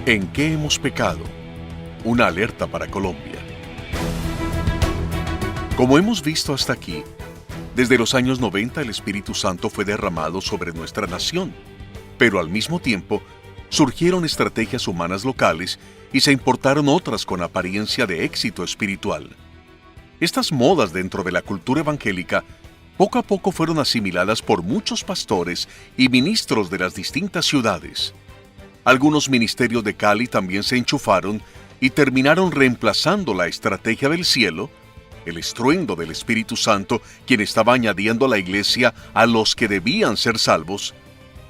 ¿En qué hemos pecado? Una alerta para Colombia. Como hemos visto hasta aquí, desde los años 90 el Espíritu Santo fue derramado sobre nuestra nación, pero al mismo tiempo surgieron estrategias humanas locales y se importaron otras con apariencia de éxito espiritual. Estas modas dentro de la cultura evangélica poco a poco fueron asimiladas por muchos pastores y ministros de las distintas ciudades. Algunos ministerios de Cali también se enchufaron y terminaron reemplazando la estrategia del cielo, el estruendo del Espíritu Santo, quien estaba añadiendo a la iglesia a los que debían ser salvos,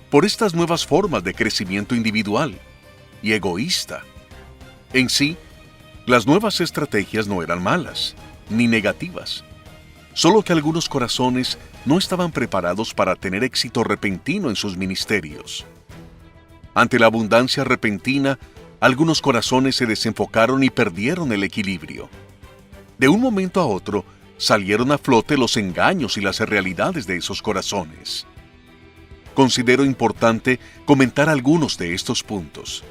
por estas nuevas formas de crecimiento individual y egoísta. En sí, las nuevas estrategias no eran malas ni negativas, solo que algunos corazones no estaban preparados para tener éxito repentino en sus ministerios. Ante la abundancia repentina, algunos corazones se desenfocaron y perdieron el equilibrio. De un momento a otro, salieron a flote los engaños y las irrealidades de esos corazones. Considero importante comentar algunos de estos puntos.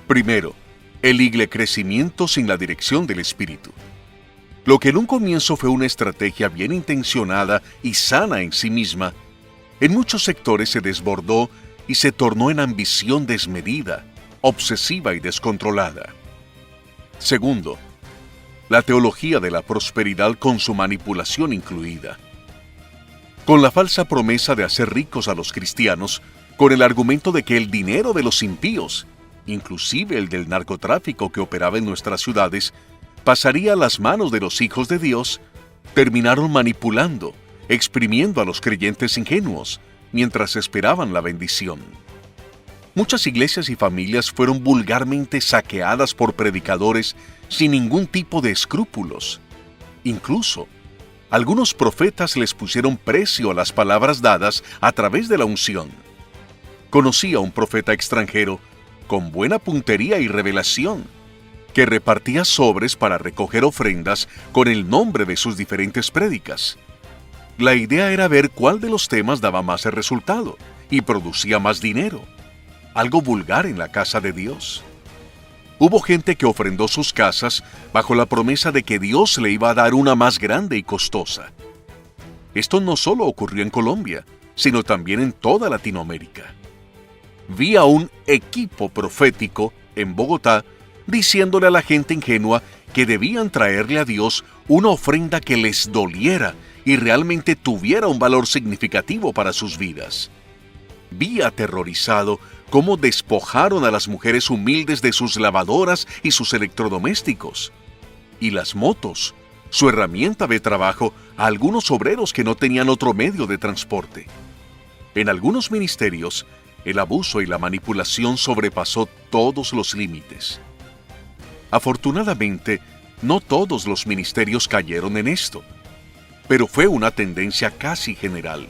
Primero, el iglecrecimiento sin la dirección del Espíritu. Lo que en un comienzo fue una estrategia bien intencionada y sana en sí misma, en muchos sectores se desbordó y se tornó en ambición desmedida, obsesiva y descontrolada. Segundo, la teología de la prosperidad con su manipulación incluida. Con la falsa promesa de hacer ricos a los cristianos, con el argumento de que el dinero de los impíos, inclusive el del narcotráfico que operaba en nuestras ciudades, pasaría a las manos de los hijos de Dios, terminaron manipulando, exprimiendo a los creyentes ingenuos, mientras esperaban la bendición. Muchas iglesias y familias fueron vulgarmente saqueadas por predicadores sin ningún tipo de escrúpulos. Incluso, algunos profetas les pusieron precio a las palabras dadas a través de la unción. Conocí a un profeta extranjero con buena puntería y revelación, que repartía sobres para recoger ofrendas con el nombre de sus diferentes prédicas. La idea era ver cuál de los temas daba más resultado y producía más dinero. Algo vulgar en la casa de Dios. Hubo gente que ofrendó sus casas bajo la promesa de que Dios le iba a dar una más grande y costosa. Esto no solo ocurrió en Colombia, sino también en toda Latinoamérica. Vi a un equipo profético en Bogotá diciéndole a la gente ingenua que debían traerle a Dios una ofrenda que les doliera y realmente tuviera un valor significativo para sus vidas. Vi aterrorizado cómo despojaron a las mujeres humildes de sus lavadoras y sus electrodomésticos, y las motos, su herramienta de trabajo, a algunos obreros que no tenían otro medio de transporte. En algunos ministerios, el abuso y la manipulación sobrepasó todos los límites. Afortunadamente, no todos los ministerios cayeron en esto, pero fue una tendencia casi general,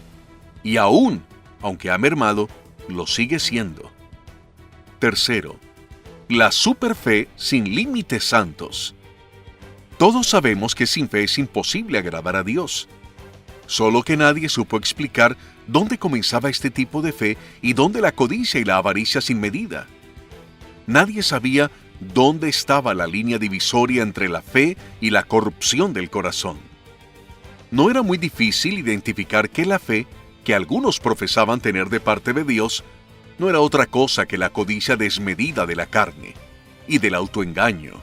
y aún, aunque ha mermado, lo sigue siendo. Tercero, la superfe sin límites santos. Todos sabemos que sin fe es imposible agradar a Dios, solo que nadie supo explicar dónde comenzaba este tipo de fe y dónde la codicia y la avaricia sin medida. Nadie sabía dónde estaba la línea divisoria entre la fe y la corrupción del corazón. No era muy difícil identificar que la fe, que algunos profesaban tener de parte de Dios, no era otra cosa que la codicia desmedida de la carne y del autoengaño.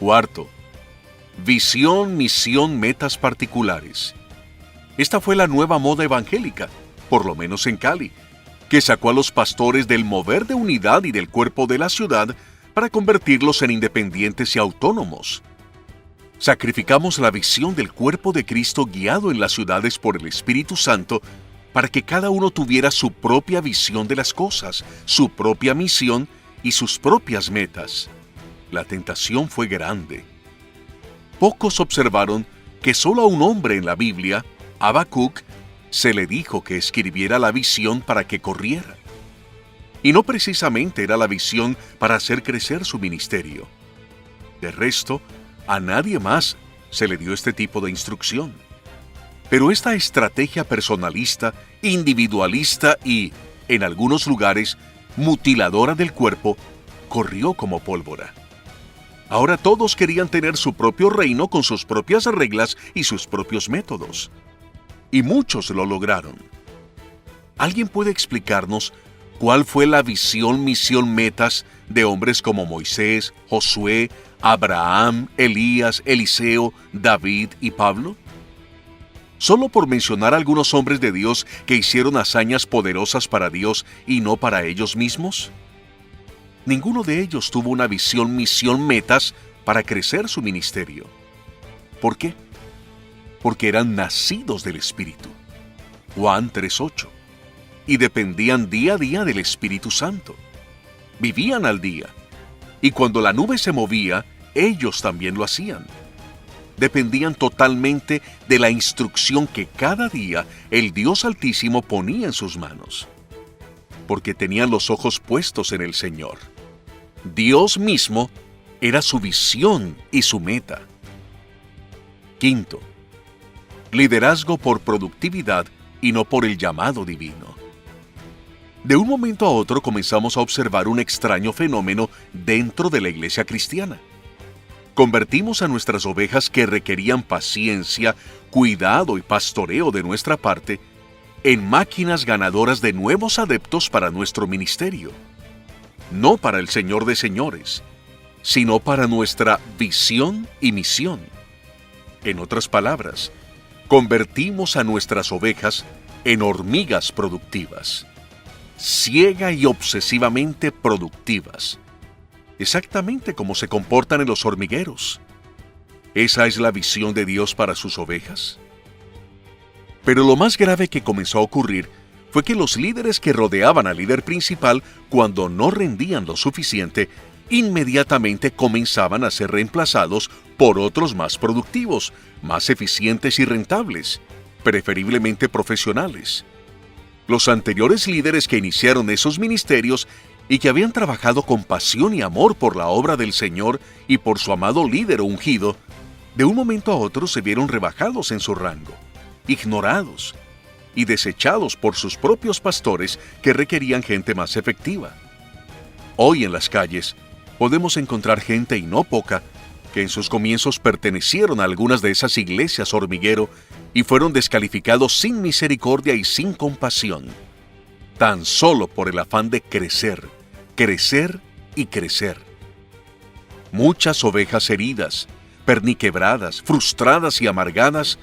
Cuarto, visión, misión, metas particulares. Esta fue la nueva moda evangélica, por lo menos en Cali, que sacó a los pastores del mover de unidad y del cuerpo de la ciudad para convertirlos en independientes y autónomos. Sacrificamos la visión del cuerpo de Cristo guiado en las ciudades por el Espíritu Santo para que cada uno tuviera su propia visión de las cosas, su propia misión y sus propias metas. La tentación fue grande. Pocos observaron que solo a un hombre en la Biblia, Habacuc, se le dijo que escribiera la visión para que corriera. Y no precisamente era la visión para hacer crecer su ministerio. De resto, a nadie más se le dio este tipo de instrucción. Pero esta estrategia personalista, individualista y, en algunos lugares, mutiladora del cuerpo, corrió como pólvora. Ahora todos querían tener su propio reino con sus propias reglas y sus propios métodos. Y muchos lo lograron. ¿Alguien puede explicarnos cuál fue la visión, misión, metas de hombres como Moisés, Josué, Abraham, Elías, Eliseo, David y Pablo? Solo por mencionar algunos hombres de Dios que hicieron hazañas poderosas para Dios y no para ellos mismos. Ninguno de ellos tuvo una visión, misión, metas para crecer su ministerio. ¿Por qué? Porque eran nacidos del Espíritu. Juan 3:8. Y dependían día a día del Espíritu Santo. Vivían al día. Y cuando la nube se movía, ellos también lo hacían. Dependían totalmente de la instrucción que cada día el Dios Altísimo ponía en sus manos. Porque tenían los ojos puestos en el Señor. Dios mismo era su visión y su meta. Quinto, liderazgo por productividad y no por el llamado divino. De un momento a otro comenzamos a observar un extraño fenómeno dentro de la iglesia cristiana. Convertimos a nuestras ovejas que requerían paciencia, cuidado y pastoreo de nuestra parte en máquinas ganadoras de nuevos adeptos para nuestro ministerio. No para el Señor de señores, sino para nuestra visión y misión. En otras palabras, convertimos a nuestras ovejas en hormigas productivas, ciega y obsesivamente productivas, exactamente como se comportan en los hormigueros. ¿Esa es la visión de Dios para sus ovejas? Pero lo más grave que comenzó a ocurrir fue que los líderes que rodeaban al líder principal, cuando no rendían lo suficiente, inmediatamente comenzaban a ser reemplazados por otros más productivos, más eficientes y rentables, preferiblemente profesionales. Los anteriores líderes que iniciaron esos ministerios y que habían trabajado con pasión y amor por la obra del Señor y por su amado líder ungido, de un momento a otro se vieron rebajados en su rango, ignorados y desechados por sus propios pastores que requerían gente más efectiva. Hoy en las calles podemos encontrar gente, y no poca, que en sus comienzos pertenecieron a algunas de esas iglesias hormiguero y fueron descalificados sin misericordia y sin compasión, tan solo por el afán de crecer, crecer y crecer. Muchas ovejas heridas, perniquebradas, frustradas y amargadas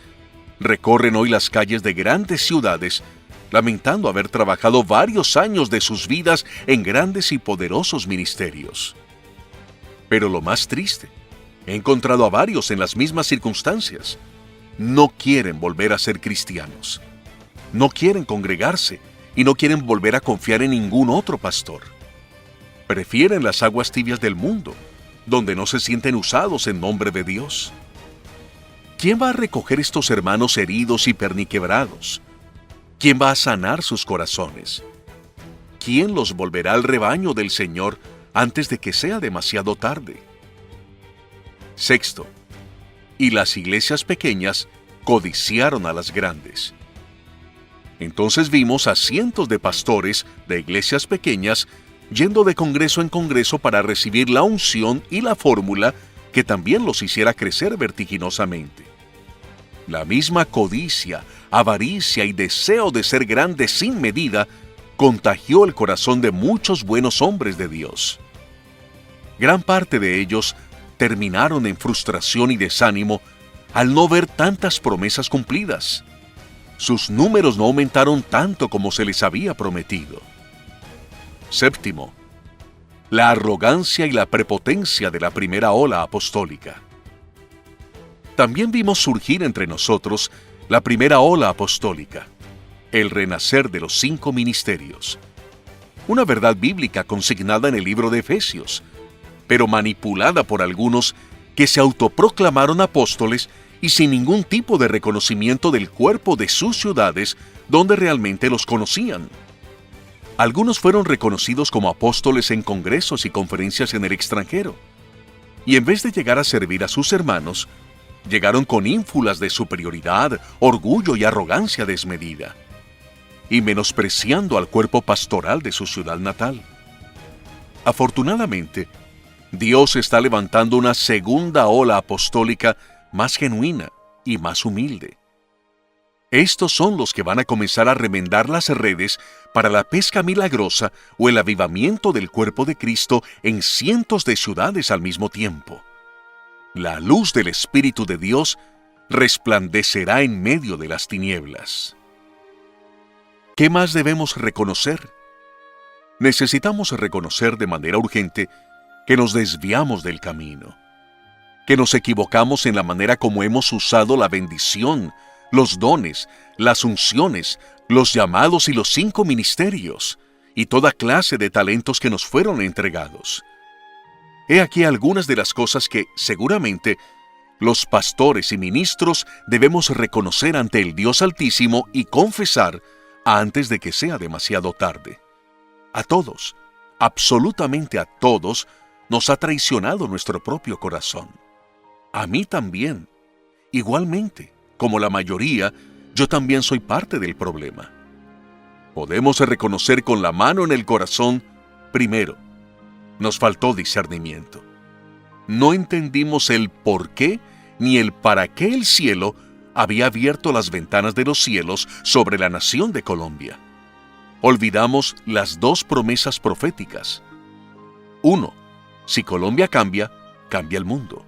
recorren hoy las calles de grandes ciudades, lamentando haber trabajado varios años de sus vidas en grandes y poderosos ministerios. Pero lo más triste, he encontrado a varios en las mismas circunstancias. No quieren volver a ser cristianos. No quieren congregarse y no quieren volver a confiar en ningún otro pastor. Prefieren las aguas tibias del mundo, donde no se sienten usados en nombre de Dios. ¿Quién va a recoger estos hermanos heridos y perniquebrados? ¿Quién va a sanar sus corazones? ¿Quién los volverá al rebaño del Señor antes de que sea demasiado tarde? Sexto, y las iglesias pequeñas codiciaron a las grandes. Entonces vimos a cientos de pastores de iglesias pequeñas yendo de congreso en congreso para recibir la unción y la fórmula que también los hiciera crecer vertiginosamente. La misma codicia, avaricia y deseo de ser grandes sin medida contagió el corazón de muchos buenos hombres de Dios. Gran parte de ellos terminaron en frustración y desánimo al no ver tantas promesas cumplidas. Sus números no aumentaron tanto como se les había prometido. Séptimo, la arrogancia y la prepotencia de la primera ola apostólica. También vimos surgir entre nosotros la primera ola apostólica, el renacer de los 5 ministerios. Una verdad bíblica consignada en el libro de Efesios, pero manipulada por algunos que se autoproclamaron apóstoles y sin ningún tipo de reconocimiento del cuerpo de sus ciudades donde realmente los conocían. Algunos fueron reconocidos como apóstoles en congresos y conferencias en el extranjero, y en vez de llegar a servir a sus hermanos, llegaron con ínfulas de superioridad, orgullo y arrogancia desmedida, y menospreciando al cuerpo pastoral de su ciudad natal. Afortunadamente, Dios está levantando una segunda ola apostólica más genuina y más humilde. Estos son los que van a comenzar a remendar las redes para la pesca milagrosa o el avivamiento del cuerpo de Cristo en cientos de ciudades al mismo tiempo. La luz del Espíritu de Dios resplandecerá en medio de las tinieblas. ¿Qué más debemos reconocer? Necesitamos reconocer de manera urgente que nos desviamos del camino, que nos equivocamos en la manera como hemos usado la bendición, los dones, las unciones, los llamados y los 5 ministerios, y toda clase de talentos que nos fueron entregados. He aquí algunas de las cosas que, seguramente, los pastores y ministros debemos reconocer ante el Dios Altísimo y confesar antes de que sea demasiado tarde. A todos, absolutamente a todos, nos ha traicionado nuestro propio corazón. A mí también. Igualmente, como la mayoría, yo también soy parte del problema. Podemos reconocer con la mano en el corazón, primero, nos faltó discernimiento. No entendimos el por qué ni el para qué el cielo había abierto las ventanas de los cielos sobre la nación de Colombia. Olvidamos las 2 promesas proféticas. 1. Si Colombia cambia, cambia el mundo.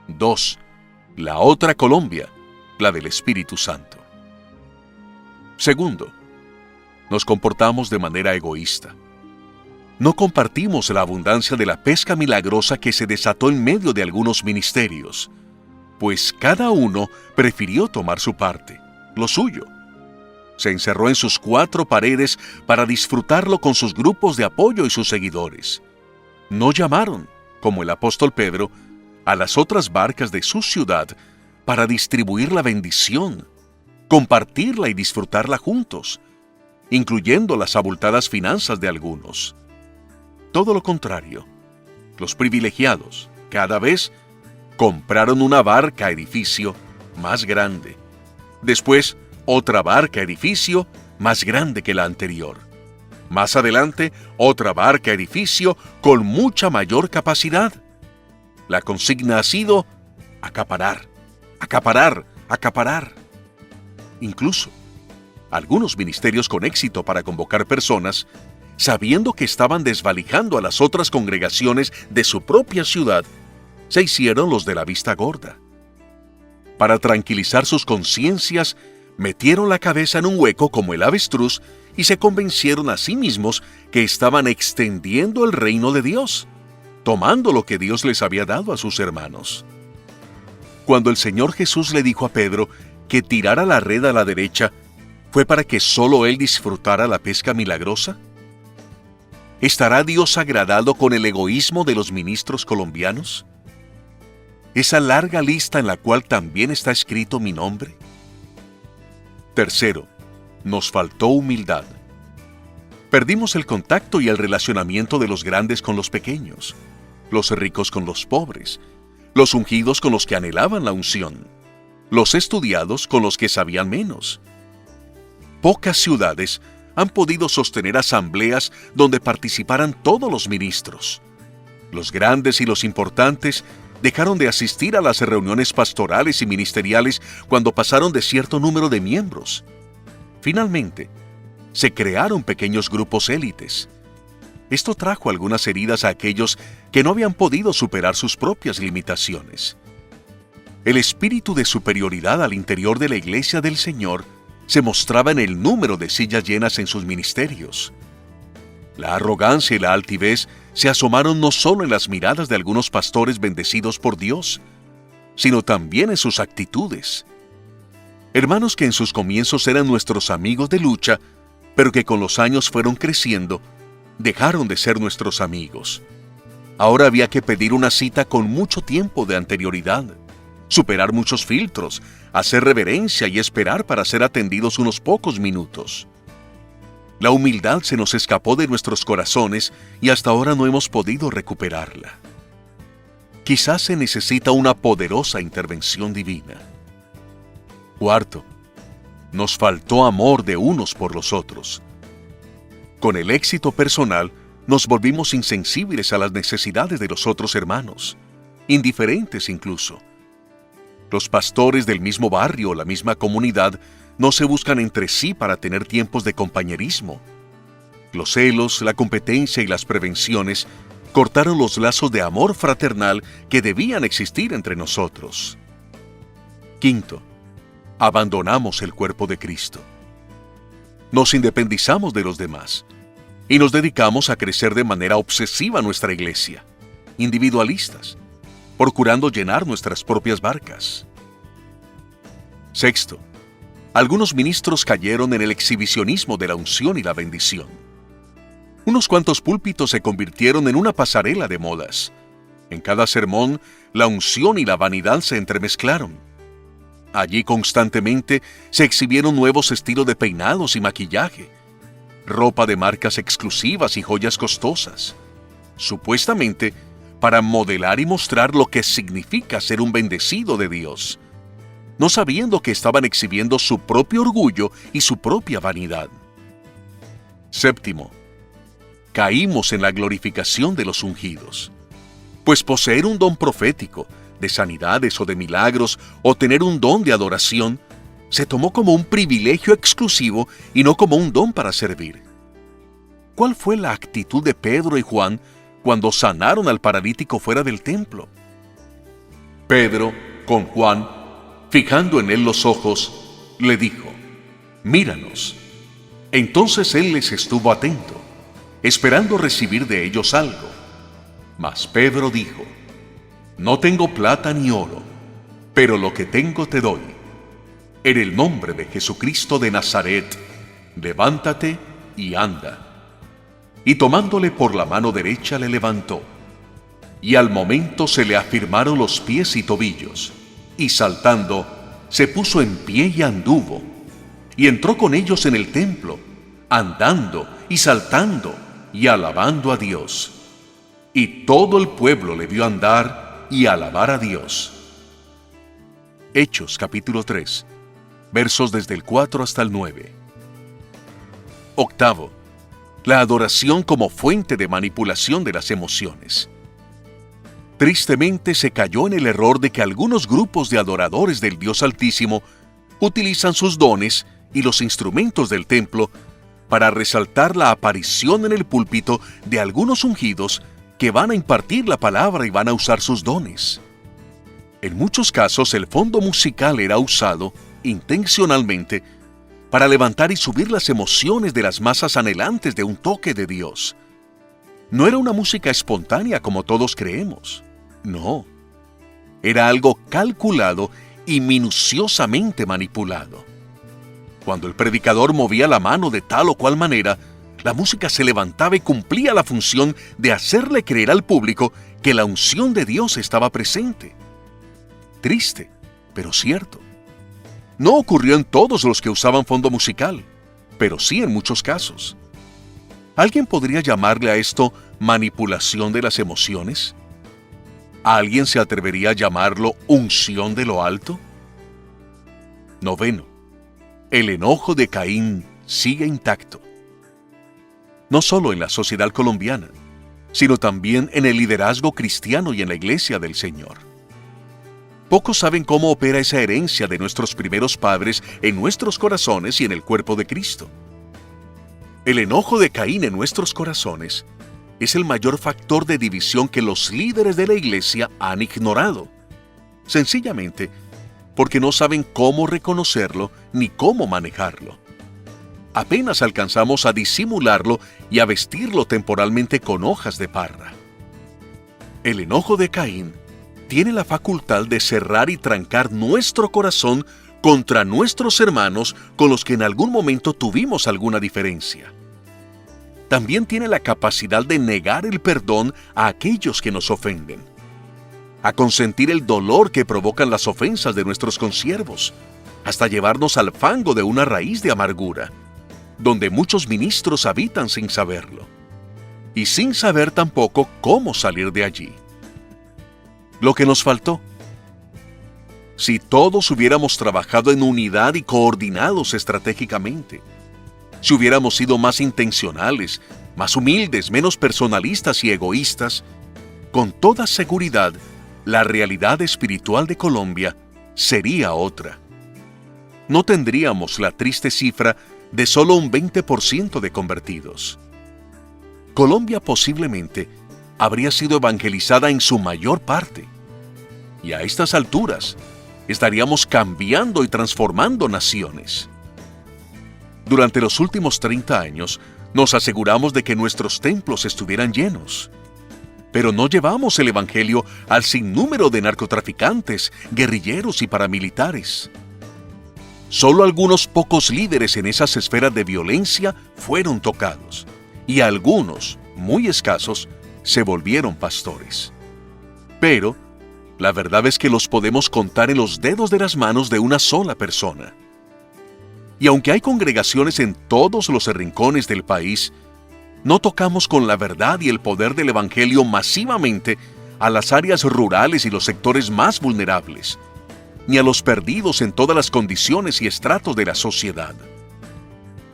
2. La otra Colombia, la del Espíritu Santo. Segundo, nos comportamos de manera egoísta. No compartimos la abundancia de la pesca milagrosa que se desató en medio de algunos ministerios, pues cada uno prefirió tomar su parte, lo suyo. Se encerró en sus 4 paredes para disfrutarlo con sus grupos de apoyo y sus seguidores. No llamaron, como el apóstol Pedro, a las otras barcas de su ciudad para distribuir la bendición, compartirla y disfrutarla juntos, incluyendo las abultadas finanzas de algunos. Todo lo contrario, los privilegiados, cada vez, compraron una barca edificio más grande. Después, otra barca edificio más grande que la anterior. Más adelante, otra barca edificio con mucha mayor capacidad. La consigna ha sido acaparar, acaparar, acaparar. Incluso, algunos ministerios con éxito para convocar personas, sabiendo que estaban desvalijando a las otras congregaciones de su propia ciudad, se hicieron los de la vista gorda. Para tranquilizar sus conciencias, metieron la cabeza en un hueco como el avestruz y se convencieron a sí mismos que estaban extendiendo el reino de Dios, tomando lo que Dios les había dado a sus hermanos. Cuando el Señor Jesús le dijo a Pedro que tirara la red a la derecha, ¿fue para que solo él disfrutara la pesca milagrosa? ¿Estará Dios agradado con el egoísmo de los ministros colombianos? ¿Esa larga lista en la cual también está escrito mi nombre? Tercero, nos faltó humildad. Perdimos el contacto y el relacionamiento de los grandes con los pequeños, los ricos con los pobres, los ungidos con los que anhelaban la unción, los estudiados con los que sabían menos. Pocas ciudades han podido sostener asambleas donde participaran todos los ministros. Los grandes y los importantes dejaron de asistir a las reuniones pastorales y ministeriales cuando pasaron de cierto número de miembros. Finalmente, se crearon pequeños grupos élites. Esto trajo algunas heridas a aquellos que no habían podido superar sus propias limitaciones. El espíritu de superioridad al interior de la iglesia del Señor se mostraba en el número de sillas llenas en sus ministerios. La arrogancia y la altivez se asomaron no solo en las miradas de algunos pastores bendecidos por Dios, sino también en sus actitudes. Hermanos que en sus comienzos eran nuestros amigos de lucha, pero que con los años fueron creciendo, dejaron de ser nuestros amigos. Ahora había que pedir una cita con mucho tiempo de anterioridad, superar muchos filtros, hacer reverencia y esperar para ser atendidos unos pocos minutos. La humildad se nos escapó de nuestros corazones y hasta ahora no hemos podido recuperarla. Quizás se necesita una poderosa intervención divina. Cuarto, nos faltó amor de unos por los otros. Con el éxito personal, Nos volvimos insensibles a las necesidades de los otros hermanos, indiferentes incluso. Los pastores del mismo barrio o la misma comunidad no se buscan entre sí para tener tiempos de compañerismo. Los celos, la competencia y las prevenciones cortaron los lazos de amor fraternal que debían existir entre nosotros. Quinto, abandonamos el cuerpo de Cristo. Nos independizamos de los demás y nos dedicamos a crecer de manera obsesiva nuestra iglesia, individualistas, procurando llenar nuestras propias barcas. Sexto, algunos ministros cayeron en el exhibicionismo de la unción y la bendición. Unos cuantos púlpitos se convirtieron en una pasarela de modas. En cada sermón, la unción y la vanidad se entremezclaron. Allí constantemente se exhibieron nuevos estilos de peinados y maquillaje, ropa de marcas exclusivas y joyas costosas, supuestamente para modelar y mostrar lo que significa ser un bendecido de Dios, no sabiendo que estaban exhibiendo su propio orgullo y su propia vanidad. Séptimo, caímos en la glorificación de los ungidos, pues poseer un don profético, de sanidades o de milagros, o tener un don de adoración, se tomó como un privilegio exclusivo y no como un don para servir. ¿Cuál fue la actitud de Pedro y Juan cuando sanaron al paralítico fuera del templo? Pedro, con Juan, fijando en él los ojos, le dijo: «Míranos». Entonces él les estuvo atento, esperando recibir de ellos algo. Mas Pedro dijo: «No tengo plata ni oro, pero lo que tengo te doy. En el nombre de Jesucristo de Nazaret, levántate y anda». Y tomándole por la mano derecha le levantó. Y al momento se le afirmaron los pies y tobillos, y saltando, se puso en pie y anduvo. Y entró con ellos en el templo, andando y saltando y alabando a Dios. Y todo el pueblo le vio andar y alabar a Dios. Hechos capítulo 3, versos desde el 4 hasta el 9. Octavo, la adoración como fuente de manipulación de las emociones. Tristemente se cayó en el error de que algunos grupos de adoradores del Dios Altísimo utilizan sus dones y los instrumentos del templo para resaltar la aparición en el púlpito de algunos ungidos que van a impartir la palabra y van a usar sus dones. En muchos casos el fondo musical era usado intencionalmente para levantar y subir las emociones de las masas anhelantes de un toque de Dios. No era una música espontánea como todos creemos. No. Era algo calculado y minuciosamente manipulado. Cuando el predicador movía la mano de tal o cual manera, la música se levantaba y cumplía la función de hacerle creer al público que la unción de Dios estaba presente. Triste, pero cierto. No ocurrió en todos los que usaban fondo musical, pero sí en muchos casos. ¿Alguien podría llamarle a esto manipulación de las emociones? ¿Alguien se atrevería a llamarlo unción de lo alto? Noveno, el enojo de Caín sigue intacto. No solo en la sociedad colombiana, sino también en el liderazgo cristiano y en la iglesia del Señor. Pocos saben cómo opera esa herencia de nuestros primeros padres en nuestros corazones y en el cuerpo de Cristo. El enojo de Caín en nuestros corazones es el mayor factor de división que los líderes de la iglesia han ignorado, sencillamente porque no saben cómo reconocerlo ni cómo manejarlo. Apenas alcanzamos a disimularlo y a vestirlo temporalmente con hojas de parra. El enojo de Caín tiene la facultad de cerrar y trancar nuestro corazón contra nuestros hermanos con los que en algún momento tuvimos alguna diferencia. También tiene la capacidad de negar el perdón a aquellos que nos ofenden, a consentir el dolor que provocan las ofensas de nuestros consiervos, hasta llevarnos al fango de una raíz de amargura, donde muchos ministros habitan sin saberlo, y sin saber tampoco cómo salir de allí. Lo que nos faltó. Si todos hubiéramos trabajado en unidad y coordinados estratégicamente, si hubiéramos sido más intencionales, más humildes, menos personalistas y egoístas, con toda seguridad, la realidad espiritual de Colombia sería otra. No tendríamos la triste cifra de solo un 20% de convertidos. Colombia posiblemente habría sido evangelizada en su mayor parte. Y a estas alturas, estaríamos cambiando y transformando naciones. Durante los últimos 30 años, nos aseguramos de que nuestros templos estuvieran llenos. Pero no llevamos el Evangelio al sinnúmero de narcotraficantes, guerrilleros y paramilitares. Solo algunos pocos líderes en esas esferas de violencia fueron tocados, y algunos, muy escasos, se volvieron pastores. Pero la verdad es que los podemos contar en los dedos de las manos de una sola persona. Y aunque hay congregaciones en todos los rincones del país, no tocamos con la verdad y el poder del Evangelio masivamente a las áreas rurales y los sectores más vulnerables, ni a los perdidos en todas las condiciones y estratos de la sociedad.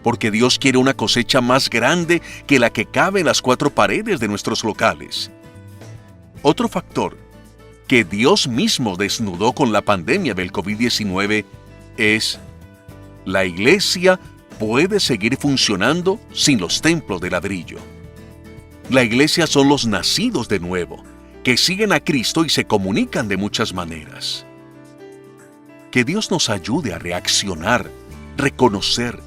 Porque Dios quiere una cosecha más grande que la que cabe en las 4 paredes de nuestros locales. Otro factor que Dios mismo desnudó con la pandemia del COVID-19 es: la iglesia puede seguir funcionando sin los templos de ladrillo. La iglesia son los nacidos de nuevo, que siguen a Cristo y se comunican de muchas maneras. Que Dios nos ayude a reaccionar, reconocer,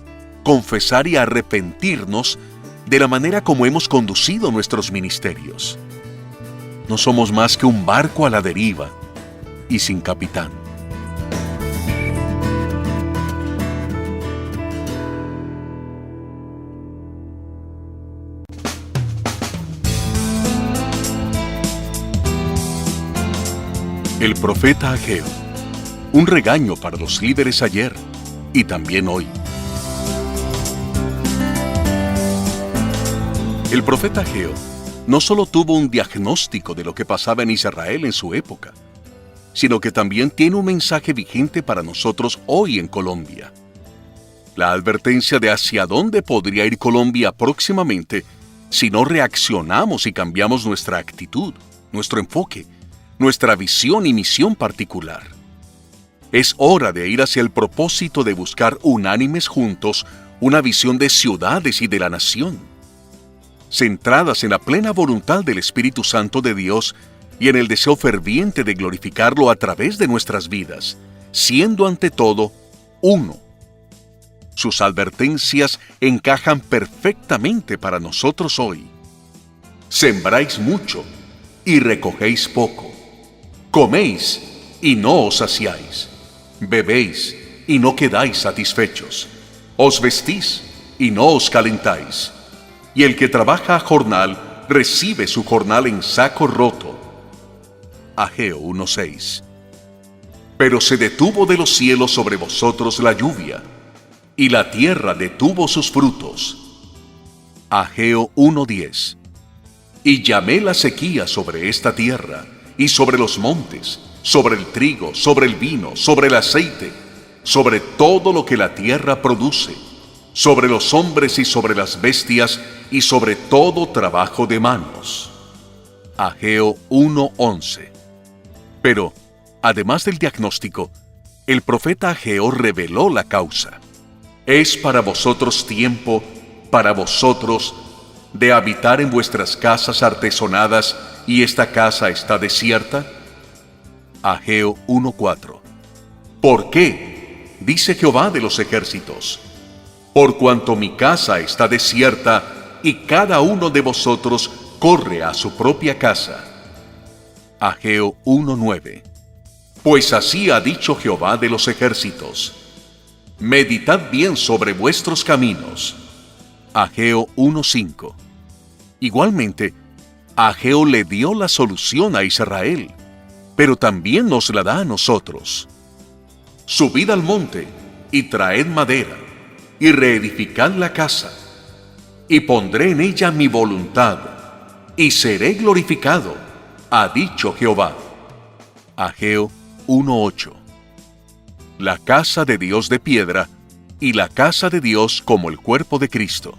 confesar y arrepentirnos de la manera como hemos conducido nuestros ministerios. No somos más que un barco a la deriva y sin capitán. El profeta Ageo. Un regaño para los líderes ayer y también hoy. El profeta Ageo no solo tuvo un diagnóstico de lo que pasaba en Israel en su época, sino que también tiene un mensaje vigente para nosotros hoy en Colombia. La advertencia de hacia dónde podría ir Colombia próximamente si no reaccionamos y cambiamos nuestra actitud, nuestro enfoque, nuestra visión y misión particular. Es hora de ir hacia el propósito de buscar unánimes juntos una visión de ciudades y de la nación, centradas en la plena voluntad del Espíritu Santo de Dios y en el deseo ferviente de glorificarlo a través de nuestras vidas, siendo ante todo uno. Sus advertencias encajan perfectamente para nosotros hoy. Sembráis mucho y recogéis poco. Coméis y no os saciáis. Bebéis y no quedáis satisfechos. Os vestís y no os calentáis. Y el que trabaja a jornal recibe su jornal en saco roto. Ageo 1:6. Pero se detuvo de los cielos sobre vosotros la lluvia, y la tierra detuvo sus frutos. Ageo 1:10. Y llamé la sequía sobre esta tierra, y sobre los montes, sobre el trigo, sobre el vino, sobre el aceite, sobre todo lo que la tierra produce, sobre los hombres y sobre las bestias, y sobre todo trabajo de manos. Ageo 1:11. Pero, además del diagnóstico, el profeta Ageo reveló la causa. Es para vosotros tiempo, para vosotros, de habitar en vuestras casas artesonadas, y esta casa está desierta. Ageo 1:4. ¿Por qué? Dice Jehová de los ejércitos. Por cuanto mi casa está desierta, y cada uno de vosotros corre a su propia casa. Ageo 1:9. Pues así ha dicho Jehová de los ejércitos: meditad bien sobre vuestros caminos. Ageo 1:5. Igualmente, Ageo le dio la solución a Israel, pero también nos la da a nosotros. Subid al monte y traed madera, y reedificad la casa, y pondré en ella mi voluntad, y seré glorificado, ha dicho Jehová. Ageo 1:8. La casa de Dios de piedra, y la casa de Dios como el cuerpo de Cristo.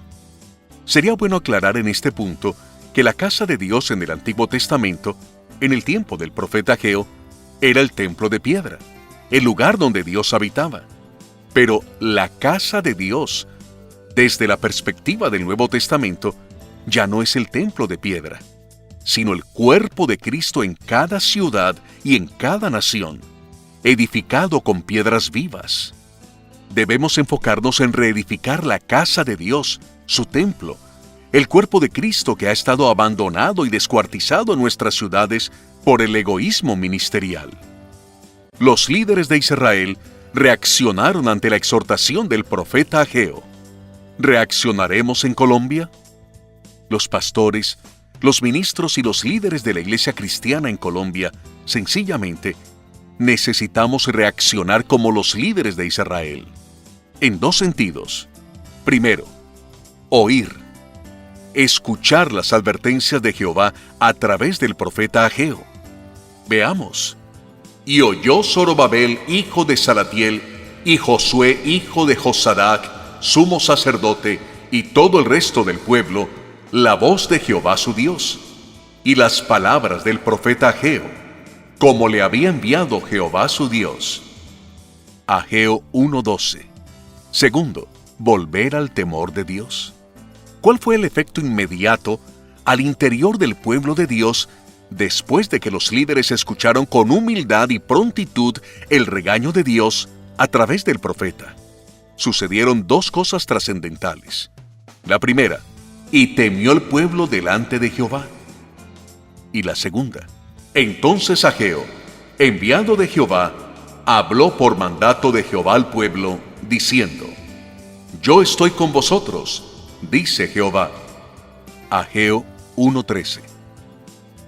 Sería bueno aclarar en este punto que la casa de Dios en el Antiguo Testamento, en el tiempo del profeta Ageo, era el templo de piedra, el lugar donde Dios habitaba. Pero la casa de Dios, desde la perspectiva del Nuevo Testamento, ya no es el templo de piedra, sino el cuerpo de Cristo en cada ciudad y en cada nación, edificado con piedras vivas. Debemos enfocarnos en reedificar la casa de Dios, su templo, el cuerpo de Cristo que ha estado abandonado y descuartizado en nuestras ciudades por el egoísmo ministerial. Los líderes de Israel reaccionaron ante la exhortación del profeta Ageo. ¿Reaccionaremos en Colombia? Los pastores, los ministros y los líderes de la iglesia cristiana en Colombia, sencillamente, necesitamos reaccionar como los líderes de Israel. En dos sentidos. Primero, oír. Escuchar las advertencias de Jehová a través del profeta Ageo. Veamos. Y oyó Zorobabel, hijo de Salatiel, y Josué, hijo de Josadac, sumo sacerdote, y todo el resto del pueblo, la voz de Jehová su Dios, y las palabras del profeta Ageo, como le había enviado Jehová su Dios. Ageo 1:12. Segundo, volver al temor de Dios. ¿Cuál fue el efecto inmediato al interior del pueblo de Dios después de que los líderes escucharon con humildad y prontitud el regaño de Dios a través del profeta? Sucedieron dos cosas trascendentales. La primera, y temió el pueblo delante de Jehová. Y la segunda, entonces Ageo, enviado de Jehová, habló por mandato de Jehová al pueblo, diciendo: Yo estoy con vosotros, dice Jehová. Ageo 1:13.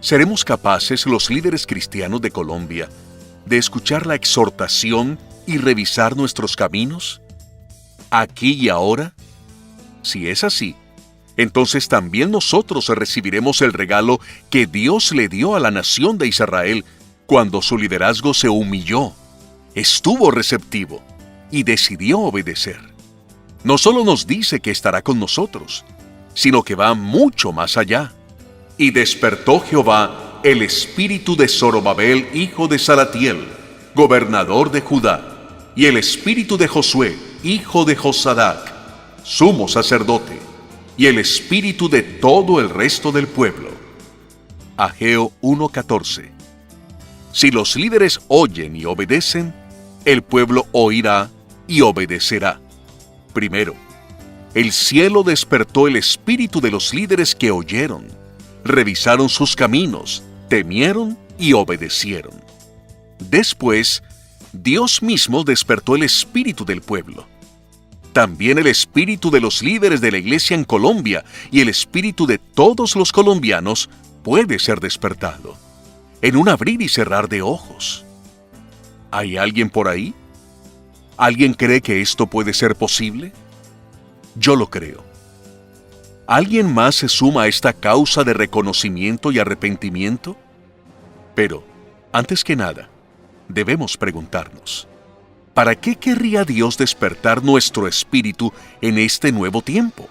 ¿Seremos capaces, los líderes cristianos de Colombia, de escuchar la exhortación y revisar nuestros caminos? ¿Aquí y ahora? Si es así, entonces también nosotros recibiremos el regalo que Dios le dio a la nación de Israel cuando su liderazgo se humilló, estuvo receptivo y decidió obedecer. No solo nos dice que estará con nosotros, sino que va mucho más allá. Y despertó Jehová el espíritu de Zorobabel, hijo de Salatiel, gobernador de Judá, y el espíritu de Josué, hijo de Josadac, sumo sacerdote, y el espíritu de todo el resto del pueblo. Ageo 1:14. Si los líderes oyen y obedecen, el pueblo oirá y obedecerá. Primero, el cielo despertó el espíritu de los líderes que oyeron, revisaron sus caminos, temieron y obedecieron. Después, Dios mismo despertó el espíritu del pueblo. También el espíritu de los líderes de la iglesia en Colombia y el espíritu de todos los colombianos puede ser despertado, en un abrir y cerrar de ojos. ¿Hay alguien por ahí? ¿Alguien cree que esto puede ser posible? Yo lo creo. ¿Alguien más se suma a esta causa de reconocimiento y arrepentimiento? Pero, antes que nada, debemos preguntarnos, ¿para qué querría Dios despertar nuestro espíritu en este nuevo tiempo?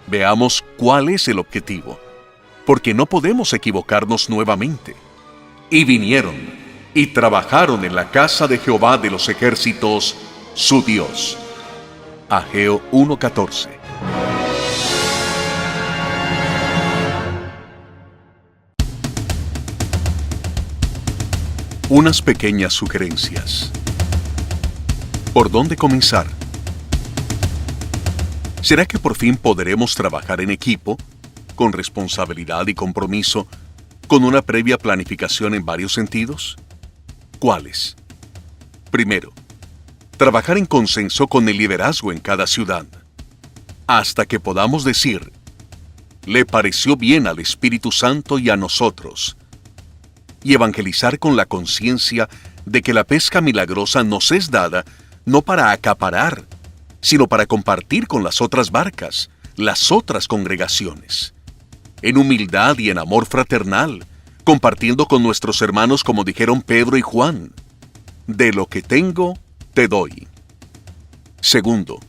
Veamos cuál es el objetivo, porque no podemos equivocarnos nuevamente. Y vinieron y trabajaron en la casa de Jehová de los ejércitos, su Dios. Ageo 1:14. Unas pequeñas sugerencias. ¿Por dónde comenzar? ¿Será que por fin podremos trabajar en equipo, con responsabilidad y compromiso, con una previa planificación en varios sentidos? ¿Cuáles? Primero, trabajar en consenso con el liderazgo en cada ciudad, hasta que podamos decir: le pareció bien al Espíritu Santo y a nosotros, y evangelizar con la conciencia de que la pesca milagrosa nos es dada no para acaparar, sino para compartir con las otras barcas, las otras congregaciones, en humildad y en amor fraternal, compartiendo con nuestros hermanos como dijeron Pedro y Juan: de lo que tengo, te doy. Segundo,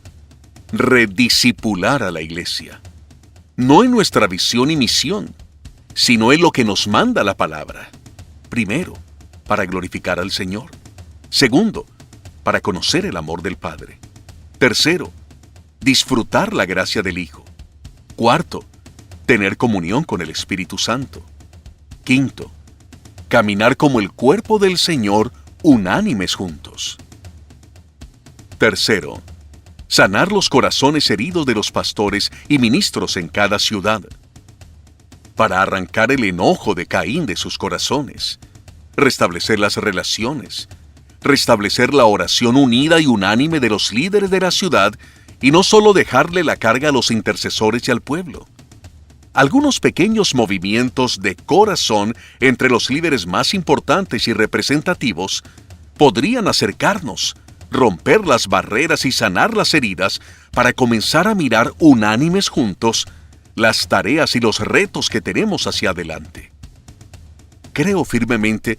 rediscipular a la iglesia. no en nuestra visión y misión, sino en lo que nos manda la palabra. Primero, para glorificar al Señor. Segundo, para conocer el amor del Padre. Tercero, disfrutar la gracia del Hijo. Cuarto, tener comunión con el Espíritu Santo. Quinto, caminar como el cuerpo del Señor, unánimes juntos. Tercero, sanar los corazones heridos de los pastores y ministros en cada ciudad, para arrancar el enojo de Caín de sus corazones, restablecer las relaciones, restablecer la oración unida y unánime de los líderes de la ciudad y no solo dejarle la carga a los intercesores y al pueblo. Algunos pequeños movimientos de corazón entre los líderes más importantes y representativos podrían acercarnos, romper las barreras y sanar las heridas para comenzar a mirar unánimes juntos las tareas y los retos que tenemos hacia adelante. Creo firmemente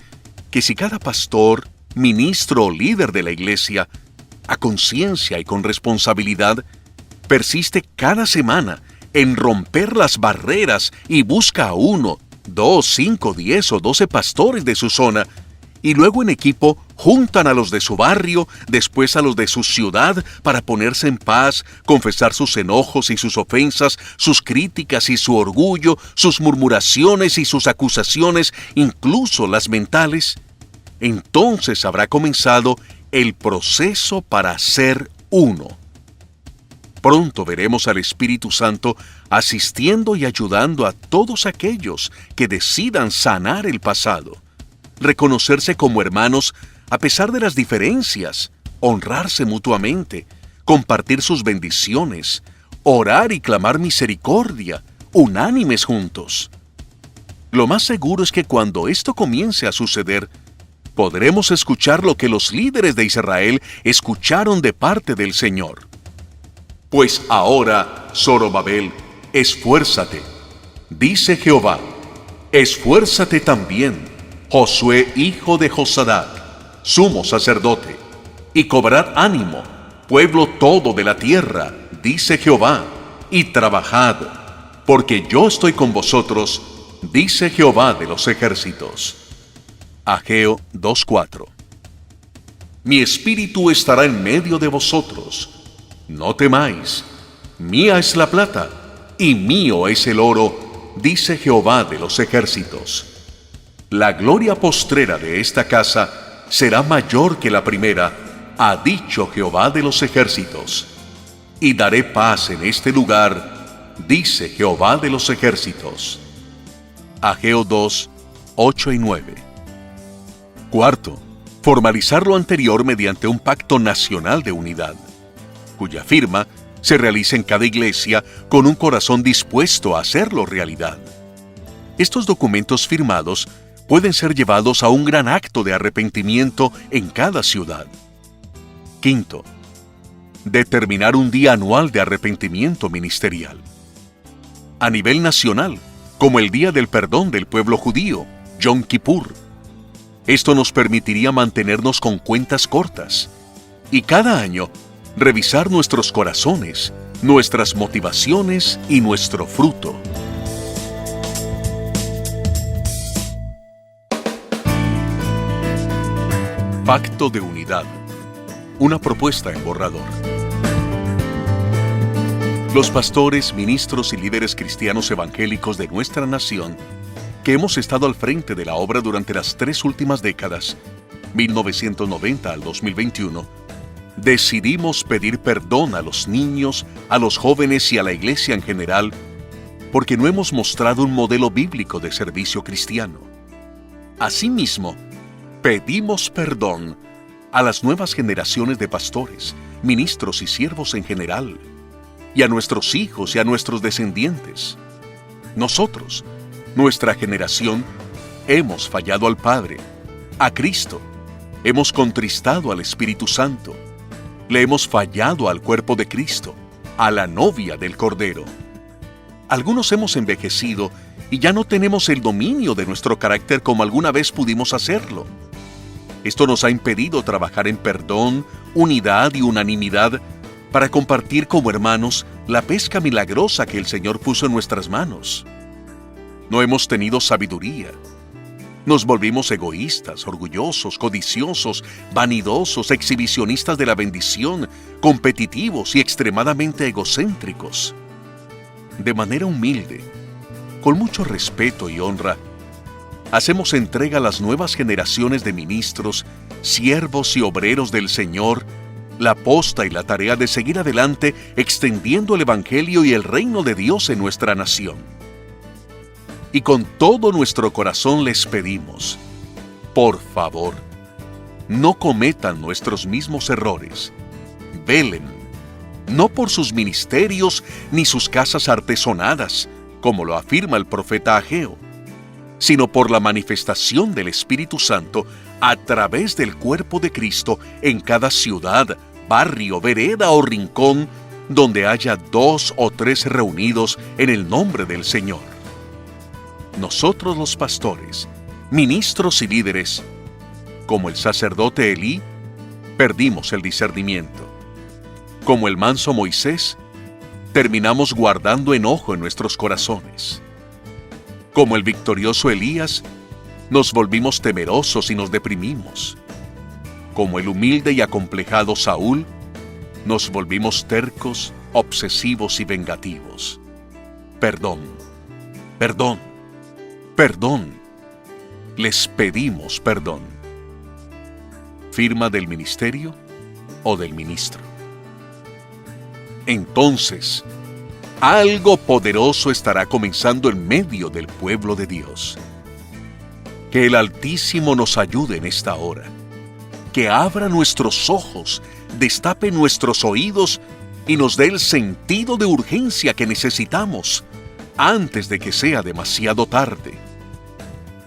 que si cada pastor, ministro o líder de la iglesia, a conciencia y con responsabilidad, persiste cada semana en romper las barreras y busca a 1, 2, 5, 10 o 12 pastores de su zona, y luego en equipo juntan a los de su barrio, después a los de su ciudad, para ponerse en paz, confesar sus enojos y sus ofensas, sus críticas y su orgullo, sus murmuraciones y sus acusaciones, incluso las mentales, entonces habrá comenzado el proceso para ser uno. Pronto veremos al Espíritu Santo asistiendo y ayudando a todos aquellos que decidan sanar el pasado, reconocerse como hermanos a pesar de las diferencias, honrarse mutuamente, compartir sus bendiciones, orar y clamar misericordia, unánimes juntos. Lo más seguro es que cuando esto comience a suceder, podremos escuchar lo que los líderes de Israel escucharon de parte del Señor. Pues ahora, Zorobabel, esfuérzate, dice Jehová, esfuérzate también, Josué hijo de Josadac, sumo sacerdote, y cobrad ánimo, pueblo todo de la tierra, dice Jehová, y trabajad, porque yo estoy con vosotros, dice Jehová de los ejércitos. Ageo 2:4. Mi espíritu estará en medio de vosotros. No temáis, mía es la plata, y mío es el oro, dice Jehová de los ejércitos. La gloria postrera de esta casa será mayor que la primera, ha dicho Jehová de los ejércitos. Y daré paz en este lugar, dice Jehová de los ejércitos. Ageo 2:8 y 9. Cuarto, formalizar lo anterior mediante un pacto nacional de unidad, cuya firma se realiza en cada iglesia con un corazón dispuesto a hacerlo realidad. Estos documentos firmados pueden ser llevados a un gran acto de arrepentimiento en cada ciudad. Quinto, determinar un día anual de arrepentimiento ministerial. A nivel nacional, como el Día del Perdón del pueblo judío, Yom Kippur. Esto nos permitiría mantenernos con cuentas cortas y cada año revisar nuestros corazones, nuestras motivaciones y nuestro fruto. Pacto de unidad. Una propuesta en borrador. Los pastores, ministros y líderes cristianos evangélicos de nuestra nación, que hemos estado al frente de la obra durante las 3 últimas décadas, 1990 al 2021, decidimos pedir perdón a los niños, a los jóvenes y a la iglesia en general, porque no hemos mostrado un modelo bíblico de servicio cristiano. Asimismo, pedimos perdón a las nuevas generaciones de pastores, ministros y siervos en general, y a nuestros hijos y a nuestros descendientes. Nosotros, nuestra generación, hemos fallado al Padre, a Cristo, hemos contristado al Espíritu Santo, le hemos fallado al cuerpo de Cristo, a la novia del Cordero. Algunos hemos envejecido y ya no tenemos el dominio de nuestro carácter como alguna vez pudimos hacerlo. Esto nos ha impedido trabajar en perdón, unidad y unanimidad para compartir como hermanos la pesca milagrosa que el Señor puso en nuestras manos. No hemos tenido sabiduría. Nos volvimos egoístas, orgullosos, codiciosos, vanidosos, exhibicionistas de la bendición, competitivos y extremadamente egocéntricos. De manera humilde, con mucho respeto y honra, hacemos entrega a las nuevas generaciones de ministros, siervos y obreros del Señor, la posta y la tarea de seguir adelante extendiendo el Evangelio y el reino de Dios en nuestra nación. Y con todo nuestro corazón les pedimos, por favor, no cometan nuestros mismos errores. Velen, no por sus ministerios ni sus casas artesonadas, como lo afirma el profeta Ageo, sino por la manifestación del Espíritu Santo a través del cuerpo de Cristo en cada ciudad, barrio, vereda o rincón donde haya 2 o 3 reunidos en el nombre del Señor. Nosotros los pastores, ministros y líderes, como el sacerdote Elí, perdimos el discernimiento. Como el manso Moisés, terminamos guardando enojo en nuestros corazones. Como el victorioso Elías, nos volvimos temerosos y nos deprimimos. Como el humilde y acomplejado Saúl, nos volvimos tercos, obsesivos y vengativos. Perdón, perdón, perdón. Les pedimos perdón. Firma del ministerio o del ministro. Entonces, algo poderoso estará comenzando en medio del pueblo de Dios. Que el Altísimo nos ayude en esta hora. Que abra nuestros ojos, destape nuestros oídos y nos dé el sentido de urgencia que necesitamos antes de que sea demasiado tarde.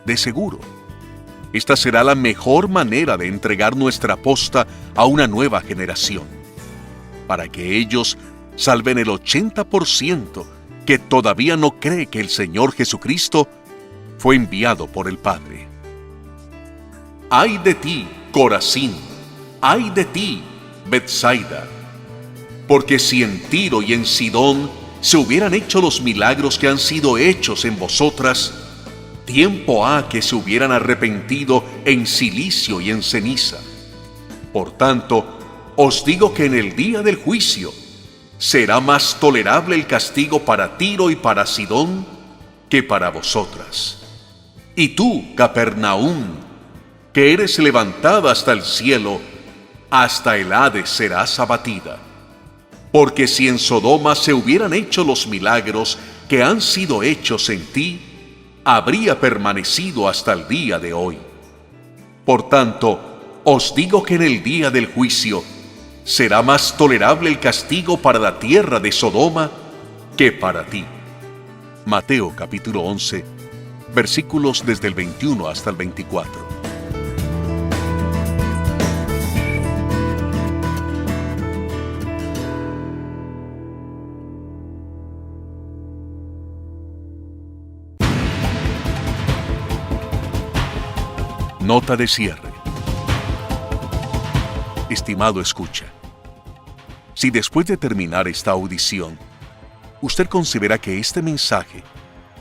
De seguro, esta será la mejor manera de entregar nuestra posta a una nueva generación, para que ellos salven el 80% que todavía no cree que el Señor Jesucristo fue enviado por el Padre. ¡Ay de ti, Corazín! ¡Ay de ti, Betsaida! Porque si en Tiro y en Sidón se hubieran hecho los milagros que han sido hechos en vosotras, tiempo ha que se hubieran arrepentido en cilicio y en ceniza. Por tanto, os digo que en el día del juicio será más tolerable el castigo para Tiro y para Sidón que para vosotras. Y tú, Capernaum, que eres levantada hasta el cielo, hasta el Hades serás abatida. Porque si en Sodoma se hubieran hecho los milagros que han sido hechos en ti, habría permanecido hasta el día de hoy. Por tanto, os digo que en el día del juicio será más tolerable el castigo para la tierra de Sodoma que para ti. Mateo capítulo 11, versículos desde el 21 hasta el 24. Nota de cierre. Estimado escucha, si después de terminar esta audición, usted considera que este mensaje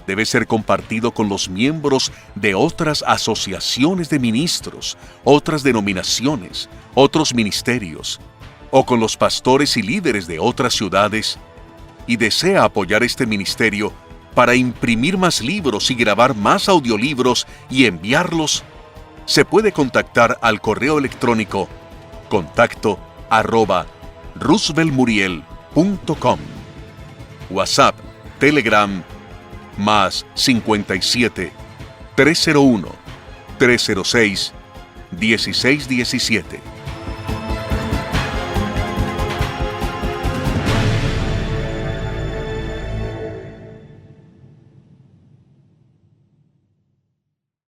debe ser compartido con los miembros de otras asociaciones de ministros, otras denominaciones, otros ministerios, o con los pastores y líderes de otras ciudades, y desea apoyar este ministerio para imprimir más libros y grabar más audiolibros y enviarlos, se puede contactar al correo electrónico contacto@rooseveltmuriel.com, WhatsApp, Telegram, más 57 301 306 1617.